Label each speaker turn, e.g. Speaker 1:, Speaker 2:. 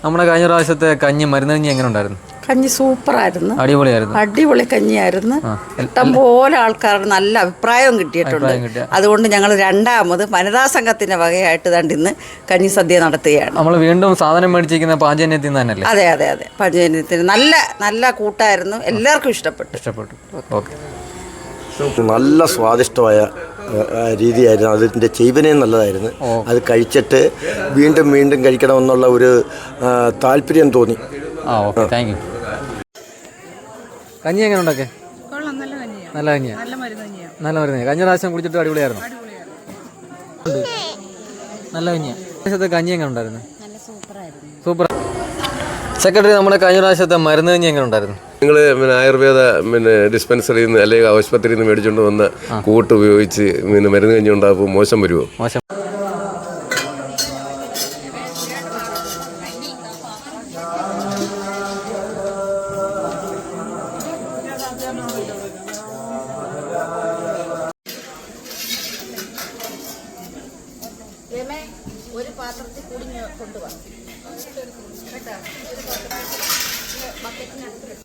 Speaker 1: നമ്മുടെ കഴിഞ്ഞ പ്രാവശ്യത്തെ കഞ്ഞി മരുന്നകഞ്ഞി എങ്ങനെ ഉണ്ടായിരുന്നു?
Speaker 2: കഞ്ഞി സൂപ്പറായിരുന്നു,
Speaker 1: അടിപൊളിയായിരുന്നു.
Speaker 2: അടിപൊളി കഞ്ഞിയായിരുന്നു. ഇഷ്ടംപോലെ ആൾക്കാരുടെ നല്ല അഭിപ്രായവും കിട്ടിയിട്ടുണ്ട്. അതുകൊണ്ട് ഞങ്ങൾ രണ്ടാമത് വനിതാ സംഘത്തിന്റെ വകയായിട്ട് ഇന്ന് കഞ്ഞി സദ്യ നടത്തുകയാണ്.
Speaker 1: നമ്മൾ വീണ്ടും സാധനം മേടിച്ചിരിക്കുന്ന പാഞ്ചജന്യത്തിൽ നിന്ന് തന്നെയല്ലേ?
Speaker 2: അതെ അതെ അതെ, പാഞ്ചജന്യത്തിന് നല്ല നല്ല കൂട്ടായിരുന്നു, എല്ലാവർക്കും ഇഷ്ടപ്പെട്ടു.
Speaker 1: ഓക്കെ,
Speaker 3: നല്ല സ്വാദിഷ്ടമായ രീതിയായിരുന്നു. അതിൻ്റെ ചെയ്വനയും നല്ലതായിരുന്നു. അത് കഴിച്ചിട്ട് വീണ്ടും വീണ്ടും കഴിക്കണമെന്നുള്ള ഒരു താല്പര്യം തോന്നി.
Speaker 1: Okay, thank you. കഞ്ഞി എങ്ങനെ ഉണ്ടാക്കേ? നല്ല കഞ്ഞിയാണ്. നല്ല മരുന്ന്. കഴിഞ്ഞ പ്രാവശ്യം കുടിച്ചിട്ട് അടിപൊളിയായിരുന്നു. നല്ല കഞ്ഞിയാണ്. പ്രാവശ്യത്തെ കഞ്ഞി എങ്ങനെ ഉണ്ടായിരുന്നു? സൂപ്പർ. സെക്രട്ടറി, നമ്മുടെ കഴിഞ്ഞ പ്രാവശ്യത്തെ മരുന്ന് കഞ്ഞി എങ്ങനെ ഉണ്ടായിരുന്നു?
Speaker 4: നിങ്ങൾ ആയുർവേദ ഡിസ്പെൻസറിയിൽ നിന്ന് അല്ലെങ്കിൽ ആശുപത്രിയിൽ നിന്ന് മേടിച്ചുകൊണ്ട് വന്ന് കൂട്ട് ഉപയോഗിച്ച് മരുന്ന് കഞ്ഞി ഉണ്ടാകുമ്പോൾ മോശം വരുമോ?
Speaker 1: മോശം.
Speaker 2: ഒരു പാത്രത്തിൽ കൂടി കൊണ്ടുപോകാം.